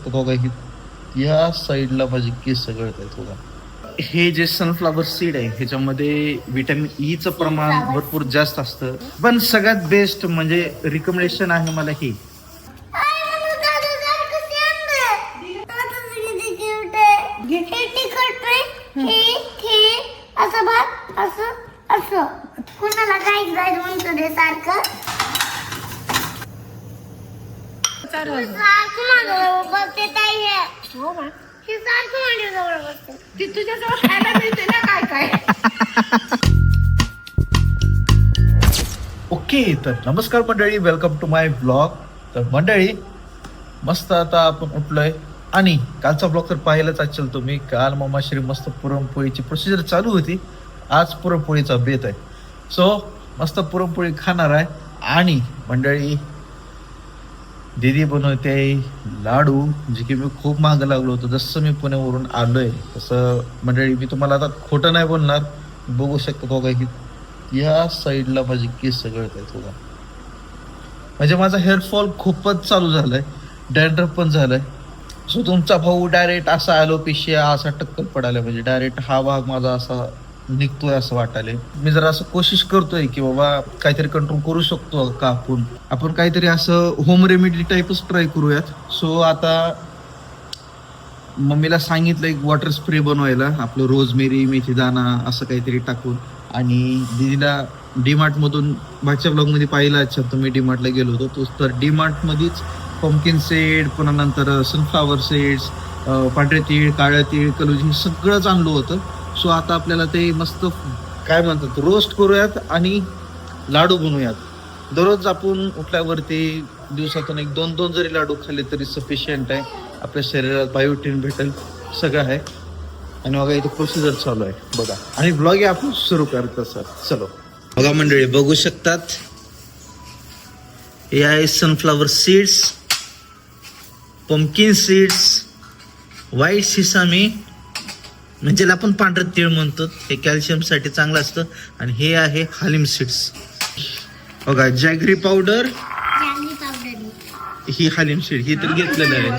शकता बघा या साईडला माझे केस गळत आहेत बघा. हे जे सनफ्लावर सीड आहे ह्याच्यामध्ये व्हिटॅमिन ईचं प्रमाण भरपूर जास्त असतं. पण सगळ्यात बेस्ट म्हणजे रिकमेंडेशन आहे मला ही. कुणाला काय म्हणतो रे सारखं ओके, तर नमस्कार मंडळी, वेलकम टू माय ब्लॉग. तर मंडळी मस्त आता आपण उठलोय आणि कालचा ब्लॉग तर पाहिलाच असेल तुम्ही. काल मामाश्री मस्त पुरणपोळीची प्रोसिजर चालू होती. आज पुरणपोळीचा बेत आहे. सो मस्त पुरणपोळी खाणार आहे. आणि मंडळी दीदी बनवते लाडू, जे की मी खूप मागं लागलो होतो. जसं मी पुण्यावरून आलोय तसं मंडळी मी तुम्हाला आता खोटं नाही बोलणार. बघू शकता बघा या साईडला माझे केस गळत आहेत बघा. म्हणजे माझा हेअरफॉल खूपच चालू झालाय, डॅन्ड्रफ पण झालाय. सो तुमचा भाऊ डायरेक्ट असा ॲलोपेशिया असा टक्कल पडायला, म्हणजे डायरेक्ट हा भाग माझा असा निघतोय असं वाटायलंय. मी जरा असं कोशिश करतोय की बाबा काहीतरी कंट्रोल करू शकतो का आपण काहीतरी असं होम रेमेडी टाईपच ट्राय करूयात. सो आता मम्मीला सांगितलं एक वॉटर स्प्रे बनवायला, आपलं रोजमेरी मेथी दाणा असं काहीतरी टाकून. आणि दीदीला डीमार्ट मधून मागच्या ब्लॉगमध्ये पाहिला अच्छा तुम्ही डीमार्टला गेलो होतो तो. तर डीमार्ट मध्येच पंपकिन सीड, पुन्हा नंतर सनफ्लावर सीड्स, पांढरे तीळ, काळ्या तीळ, कलुजी सगळंच आणलं होतं. सो आता आपल्याला ते मस्त काय म्हणतात रोस्ट करूयात आणि लाडू बनवूयात. दररोज आपण उठल्यावरती दिवसातून एक दोन जरी लाडू खाल्ले तरी सफिशियंट आहे. आपल्या शरीरात बायोटीन भेटेल, सगळं आहे. आणि बघा इथे प्रोसिजर चालू आहे बघा. आणि ब्लॉग आपण सुरू करत सर. चलो बघा मंडळी, बघू शकतात हे आहे sunflower seeds, pumpkin seeds, white sesame म्हणजे आपण पांढरं तीळ म्हणतो, हे कॅल्शियम साठी चांगलं असतं. आणि हे आहे हालिम सीड्स बघा. जॅगरी पावडर, ही हालिम सीड ही तर घेतलेलं आहे.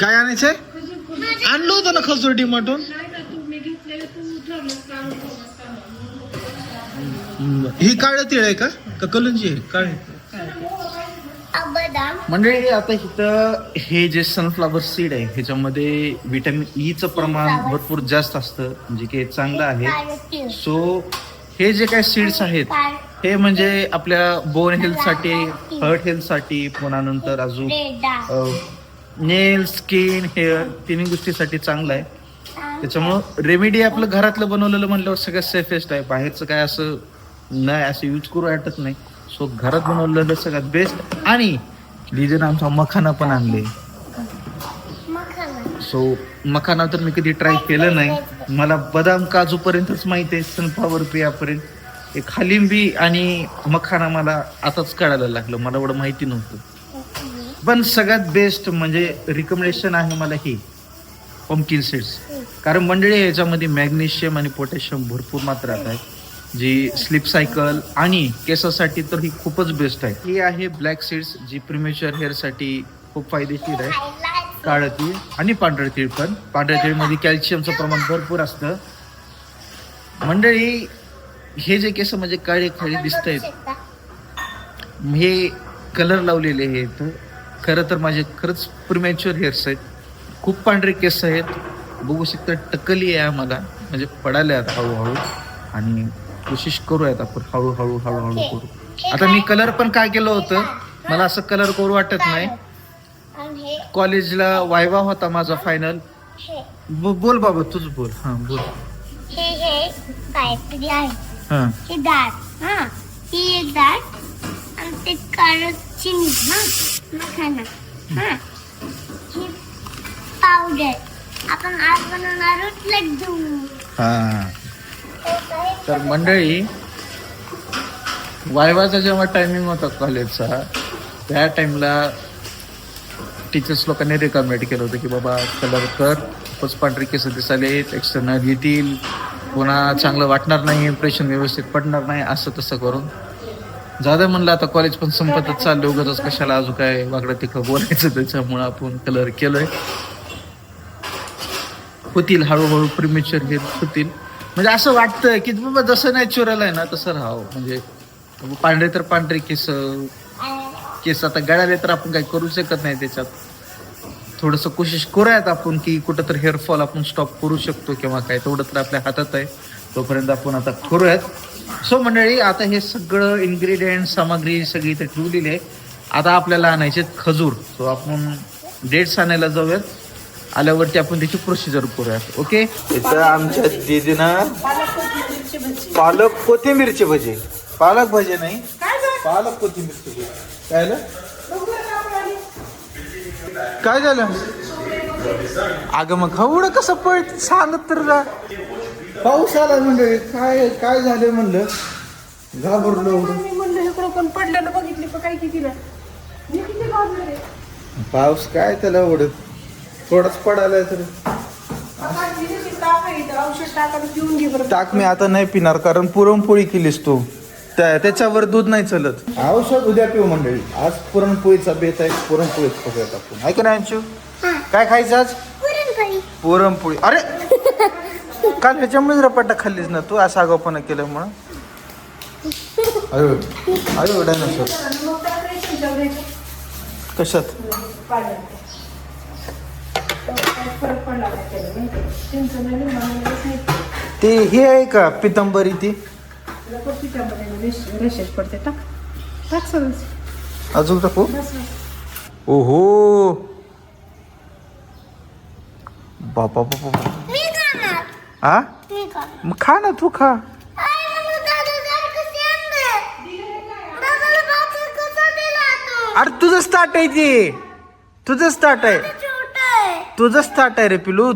काय आणायचंय? आणलं होतं ना खजूर डीमार्टून. ही काळं तीळ आहे का कलंजी आहे? काळे मंडळी आता इथं हे जे सनफ्लावर सीड आहे ह्याच्यामध्ये व्हिटॅमिन ईचं प्रमाण भरपूर जास्त असतं, म्हणजे की चांगलं आहे. सो हे जे काही सीड्स आहेत हे म्हणजे आपल्या बोन हेल्थसाठी, हार्ट हेल्थसाठी, पुन्हा नंतर अजून नेल, स्किन, हेअर तिन्ही गोष्टीसाठी चांगलं आहे. त्याच्यामुळं रेमेडी आपलं घरातलं बनवलेलं म्हणल्यावर सगळ्यात सेफेस्ट आहे. बाहेरचं काय असं नाही, असं यूज करू वाटत नाही. सो घरात बनवलेलं सगळ्यात बेस्ट. आणि लिजन आमचा मखाना पण आणले. सो मखाना तर मी कधी ट्राय केलं नाही. मला बदाम काजू पर्यंतच माहिती आहे, सनफ्लावर पेयापर्यंत. एक हालिंबी आणि मखाना मला आताच कळायला लागलं, मला एवढं माहिती नव्हतं. पण सगळ्यात बेस्ट म्हणजे रिकमेंडेशन आहे मला ही पंपकिन सीड्स. कारण मंडळी ह्याच्यामध्ये मॅग्नेशियम आणि पोटॅशियम भरपूर मात्रात आहे, जी स्लीप सायकल आणि केसासाठी तर ही खूपच बेस्ट आहे. ही आहे ब्लॅक सीड्स, जी प्रिमेच्युअर हेअरसाठी खूप फायदेशीर आहे. काळं तीळ आणि पांढरं तीळ पण. पांढऱ्या तीळमध्ये कॅल्शियमचं प्रमाण भरपूर असतं. मंडळी हे जे केस म्हणजे काळे खाली दिसत आहेत, हे कलर लावलेले आहेत. खरं तर माझे खरंच प्रिमॅच्युअर हेअर्स आहेत, खूप पांढरे केस आहेत. बघू शकता टक्कली आहे आम्हाला, म्हणजे पडाले आहेत हळूहळू. आणि कोशिश करूयात आपण हळूहळू करू. आता मी कलर पण काय केलं होतं, मला असं कलर करू वाटत नाही. कॉलेजला वायवा होता माझा फायनल. बोल बाबा तुझ बोल. हा बोल. हे काहीतरी आहे, हे डाळ, ही एक डाळ आणि ते काळं चिनी, मखाना, ही पावडर. आपण आज बनवणार आहोत लड्डू. तर मंडळी वायवाचा जेव्हा टायमिंग होता कॉलेजचा, त्या टाइमला टीचर्स लोकांनी रेकमेंड केलं होतं की बाबा कलर कर, खूपच पांढरे केस दिसालेत, एक्सटर्नल येतील, पुन्हा चांगलं वाटणार नाही, इम्प्रेशन व्यवस्थित पडणार नाही, असं तसं करून जाऊ म्हणलं आता कॉलेज पण संपतच चाललं, उगाच कशाला अजून काय वाकडं तिकडं बोलायचं, त्याच्यामुळं आपण कलर केलोय. होतील हळूहळू प्रिमेच्युअर हे होतील. म्हणजे असं वाटतं की बाबा जसं नॅचरल आहे ना तसं राहावं. म्हणजे पांढरे तर पांढरे केस आता गळाले तर आपण काही करू शकत नाही त्याच्यात. थोडंसं कोशिश करूयात आपण की कुठं तर हेअरफॉल आपण स्टॉप करू शकतो किंवा काय, तेवढं तर आपल्या हातात आहे. तोपर्यंत आपण आता करूयात. सो मंडळी, आता हे सगळं इन्ग्रेडियंट सामग्री सगळी इथे ठेवलेली आहे. आता आपल्याला आणायचे खजूर. सो आपण डेट्स आणायला जाऊयात. आल्यावरती आपण त्याची प्रोसिजर करूयात. ओके. इथं आमच्या दीदीनं पालक कोथिंबीरचे भजे, पालक भजे नाही, पालक कोथिंबीरचे भजे. काय झालं? काय झालं? अगं मग एवढं कसं पळत सांगत तर जा. पाऊस आला म्हणजे काय काय झालं म्हणलं, घाबरलो एवढं. म्हणलं इकडं पण पडलेलं बघितली का काय किती पाऊस काय त्याला एवढं थोडंच पडायला तर औषध टाकायला पिऊन घे बरं. टाक. मी आता नाही पिणार कारण पुरणपोळी केलीस तू, त्याच्यावर दूध नाही चलत. औषध उद्या पिऊ मंडळी. आज पुरणपोळीचा बेत आहे, पुरणपोळीच बघूयात आपण. ऐक ना अंशू, काय खायचं आज? पुरणपोळी. अरे काल ह्याच्यामुळेच रपाटा खाल्लीस ना तू, असं आगाऊपणा केलं म्हणून. अरे अरे डायनोसॉर कशात? ते हे आहे का पितंबरी? ती पडते. टाक टाक सगळं. अजून टाकू? ओहो बापा बापा. हा मग खा ना, तू खा. अरे तुझंच ताट आहे ते, तुझंच ताट आहे, तुझंच ताट आहे रे पिलू.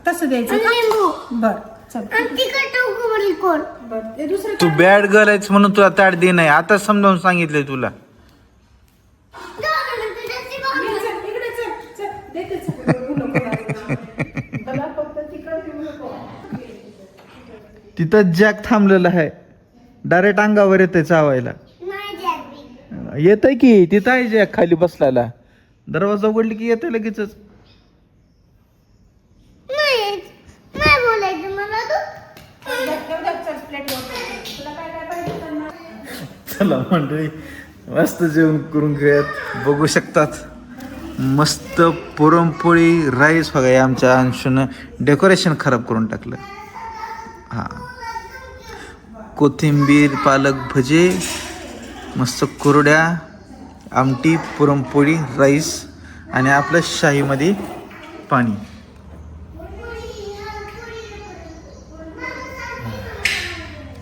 तसं द्यायचं बर. तू बॅड गर्ल आहेस म्हणून तुला ताट दे नाही, आता समजावून सांगितलंय तुला. तिथं जॅक थांबलेला आहे, डायरेक्ट अंगावर येतंय चावायला. येतंय की तिथं आहे जॅक खाली बसलाला. दरवाजा उघडली की येतंय लगेच. चला मंडळी, मस्त जेवण करून घेऊयात. बघू शकतात मस्त पुरणपोळी राईस. बघा आमच्या अंशूनं डेकोरेशन खराब करून टाकलं. हा, कोथिंबीर पालक भजे, मस्त कुरड्या, आमटी, पुरणपोळी, राईस आणि आपलं शाहीमध्ये पाणी.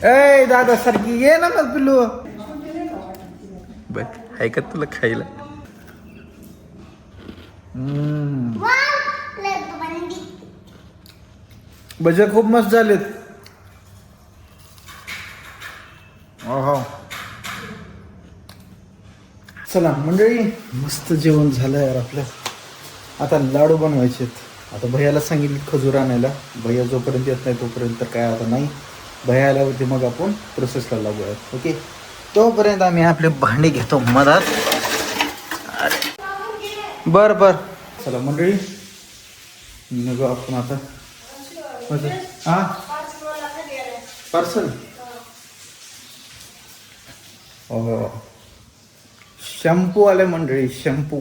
ए दादा सारखी ये ना मग पिल्लू. बघ ऐकत तुला खायला. भजे खूप मस्त झालेत. हो चला मंडळी, मस्त जेवण झालं यार आपलं. आता लाडू बनवायचे. आता भैयाला सांगितले खजूर आणायला. भैया जोपर्यंत येत नाही तोपर्यंत तर काय आता नाही. भैया आल्यावरती मग आपण प्रोसेसला लागूयात. ओके, तोपर्यंत आम्ही आपले भांडे घेतो मधात. बर बर चला मंडळी, निघू आपण आता. हा पार्सल. शॅम्पू आले मंडळी, शॅम्पू.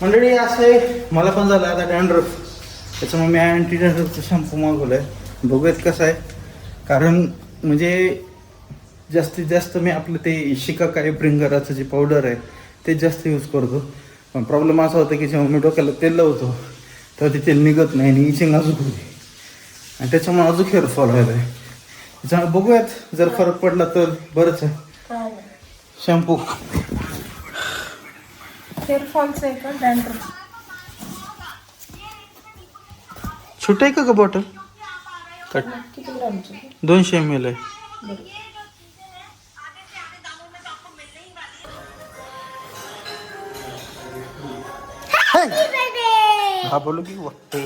मंडळी असं आहे, मला पण झालं आता डॅन्ड्रफ, त्याच्यामुळे मी अँटी डॅन्ड्रफचं शॅम्पू मागवलं आहे. बघूयात कसं आहे. कारण म्हणजे जास्तीत जास्त मी आपलं ते शिकाकाई ब्रिंगराचं जे पावडर आहे ते जास्त यूज करतो. पण प्रॉब्लेम असा होता की जेव्हा मी डोक्याला तेल लावतो तेव्हा ते तेल निघत नाही आणि इचिंग अजून होते आणि त्याच्यामुळे अजून हेअरफॉल व्हायला आहे. त्याच्यामुळे बघूयात, जर फरक पडला तर बरंच आहे. शॅम्पू हेअरफॉलचं आहे का डॅन्ड्रफ? छोटं आहे का बॉटल? कट 200 ml आहे. हा बोलू की वाटते.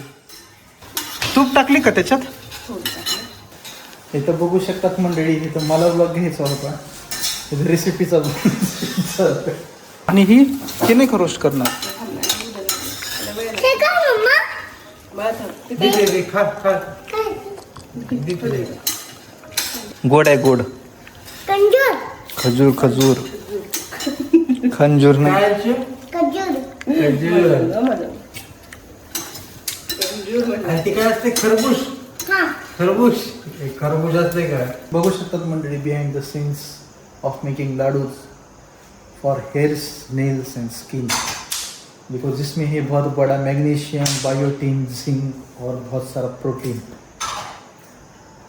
तूप टाकली का त्याच्यात? इथं बघू शकतात मंडळी, इथं मला ब्लॉग घ्यायचा होता रेसिपीचा. आणि ही नाही का रोस्ट करणार? हे काय मम्मा? गोड आहे गोड. कंजूर. खजूर खजूर खंजूर नाही. कंजूर. ते काय असते? खरबूज. हा. खरबूज. खरबूज असते का? बघू शकतात मंडळी behind the scenes of making laddoos for hairs, nails and skin. Because इसमें है बहुत बड़ा मैग्नीशियम, बायोटीन, जिंक और बहुत सारा प्रोटीन.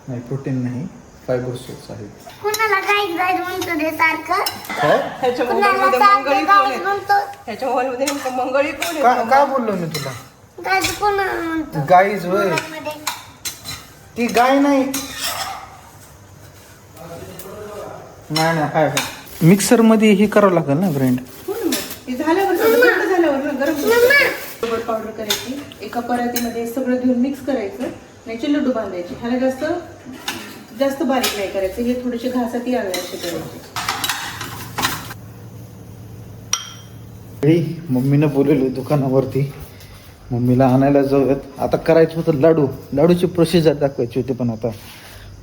नाही प्रोटीन नाही, फायबर सोर्स आहे. कुणाला गाईड गाईड म्हणतो रे सारखं? ह्याच्या कुणाला मोबाईलमध्ये सारखं मंगळी कोण गाईड आहे? म्हणतो? ह्याच्या मोबाईलमध्ये नेमकं मंगळी कोण आहे? काय बोललो मी तुला? गाईड कोणाला म्हणतो? गाईज होय, मोबाईलमध्ये. ती गाय नाही. नाही काय मिक्सर मध्ये हे करावं लागेल ना ग्राइंड. हे झाल्यावर सगळं थंड झाल्यावर ना गरम बरोबर पावडर करायची. एका परातीमध्ये सगळं घेऊन मिक्स करायचं. याचे लड्डू बांधायचे. ह्याला जास्त बारीक नाही करायचं. हे थोडेसे घासाती आले असे करायचे. मम्मीनं बोलवलं दुकानावरती, मम्मीला आणायला जाऊयात. आता करायचं होतं लाडू. लाडूची प्रोसिजर दाखवायची होती पण आता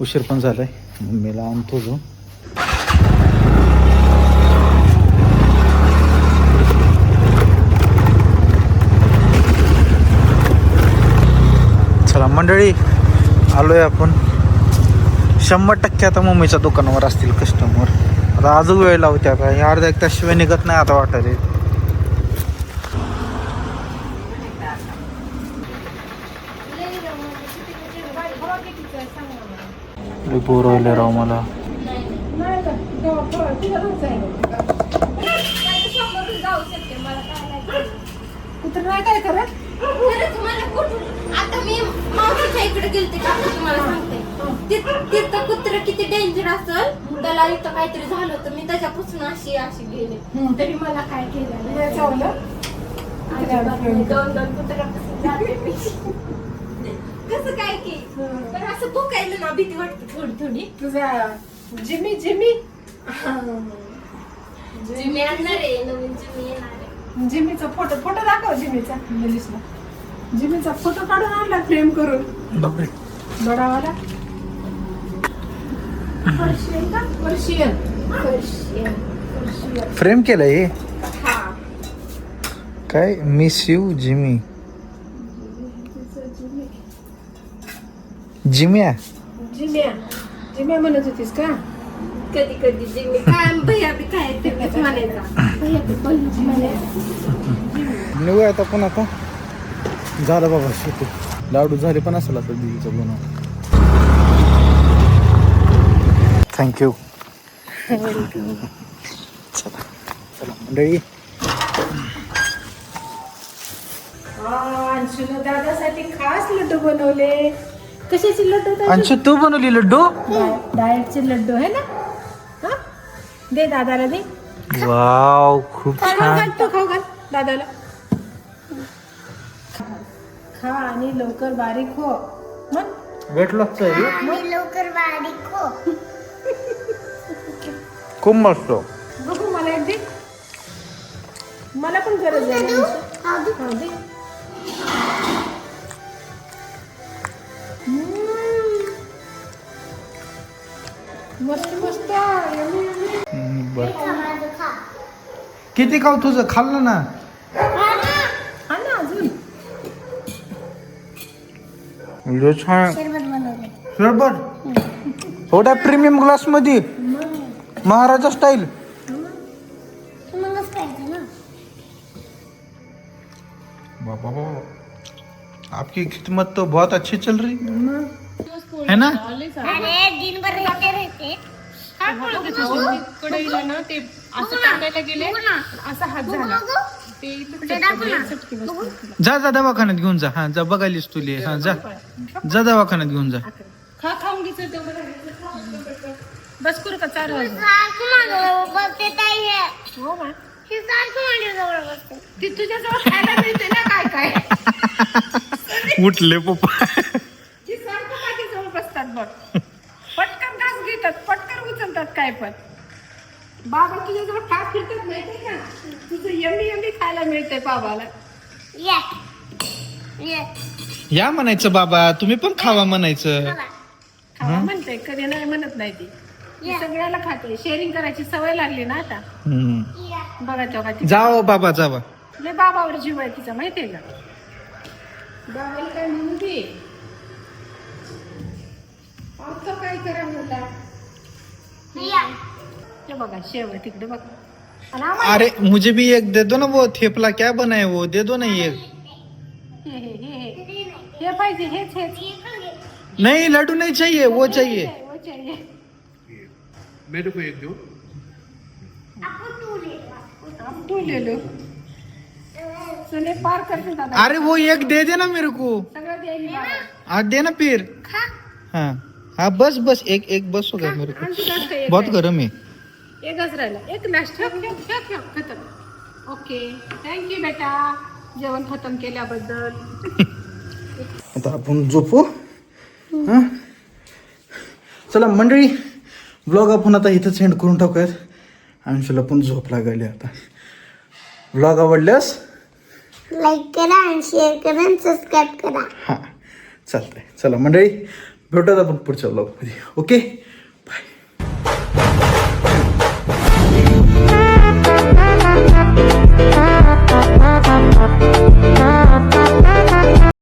उशीर पण झालाय. मम्मीला आणतो जो. चला मंडळी, आलोय आपण. 100% आता मम्मीच्या दुकानावर असतील कस्टमर. आता अजून वेळ लावते. आता हे अर्धा एक तास शिवाय निघत नाही आता वाटायला. बोर व्हायला राव मला. कुठं नाही काय करत? आता मी मावशीच्या इकडे गेलते का तुम्हाला सांगते. तिथं कुत्र किती डेंजर असेल, त्याला इथं काहीतरी झालं तर मी त्याच्यापासून अशी गेले. तरी मला काय केलं नाही चावलं? दोन कुत्र्यापासून जाते मी. कसं काय की पण असं भुकायला ना भीती वाटते थोडी थोडी. तुझा जिमी जिमी आणणार आहे, नवीन जिमी येणार आहे. जिमीचा फोटो दाखव. जिमीचा मुलीसला जिमीचा फोटो काढून आणला फ्रेम करून. बडावाला पर्शियन. फ्रेम केलंय काय? Miss you Jimmy. जिम्या जिम्या म्हणत होतीस का? कधी कधी जिमी काय भैया बी काय ते म्हणायचा. भैया बी म्हणायचा. निघूया आता. पण आता झालं बाबा शेती. लाडू झाले पण असेल आता दिदीचं बनव. थँक्यू. चला चला मंडळी. अंशुला दादासाठी खास लड्डू बनवले. कशाचे लड्डू? अंशू तू बनवली लड्डू? डाएटचे लड्डू आहे ना. हा दे दादाला दे. वाव खूप छान. तू खाऊ घाल दादाला. खा आणि लवकर बारीक हो. मग वेट लॉस आहे आणि लवकर बारीक हो. खूप मस्त. बघू मला एक दे. मला पण गरज आहे ना. हा, दे. हा, दे. मस्त मस्त. Yummy, yummy. बर खा माझं, खा. किती खाऊ तुझं? खाल्लं ना. हा ना अजून. छान शरबत बनवले. सरबत थोड्या प्रीमियम ग्लास मध्ये महाराजा स्टाईल. तुम्हालाच पाहिजे ना. बाबा आपकी खिदमत तो बहुत अच्छी चल रही है ना. अरे दिनभर रहते कढईला ना ते असं टाकायला गेले. असा हात झाला. ते जा दवाखान्यात घेऊन जा. हा जा बघायलीस तुले. हा जा दवाखान्यात घेऊन जा. खाऊन घ्यायचं तेवढं. बस करू का 4 वाजता? सारखं माझं बघते ताई हे. हो का? हे सारखं माझ्या जवळ बसते. ती तुझ्या जवळ खायला मिळते ना काय काय. उठले पप्पा. जी सारखं माझ्याजवळ बसतात बघ. पटकन घास घेतात, पटकन उचलतात काय पण. बाबा तुझ्याजवळ का फिरतात माहितीये का? तुझं यम्मी यम्मी खायला मिळतंय बाबाला. ये ये या म्हणायचं बाबा, तुम्ही पण खावा म्हणायचं. खावा. खावा म्हणते, कधी नाही म्हणत नाही ती. ती सगळ्याला खाते. शेअरिंग करायची सवय लागली ना आता. हम्म. ये बघा तेव्हा ती जाओ बाबा जावा. लय बाबावर जीव आहे तिचा माहितीये का? बाबाला काय म्हणू दे. आता काय करा म्हणता? या ते बघा शेव आहे तिकडे बघ. आणि आम्हाला अरे मुझे भी एक दे दो ना, वो थेपला क्या बनाए वो दे दो ना एक. हे पाहिजे हेच हेच नहीं लड्डू नहीं चाहिए, वो चाहिए. वो चाहिए. आपण तू ले लो. आप तू ले लो. चले पार करते दादा. अरे वो एक दे देना मेरे को. सगळं देईल बाबा. आज देना फिर. खा हाँ हाँ बस बस एक बस हो गया मेरे को. आणखी जास्त एक बहुत आहे. गरम है. एकच राहिला. एक लास्ट ठेव खतम. ओके थँक्यू बेटा जेवण खतम केल्याबद्दल. आता आपण झोपू. हां चला मंडळी, व्लॉग आपण आता इथंच सेंड करून टाकूयात. अंशूला पण झोप लागली आता. व्लॉग आवडल्यास लाईक करा आणि शेअर करा आणि सबस्क्राईब करा. हां चालतंय. चला मंडळी, भेटूयात आपण पुढच्या व्लॉगमध्ये. ओके. Thank you.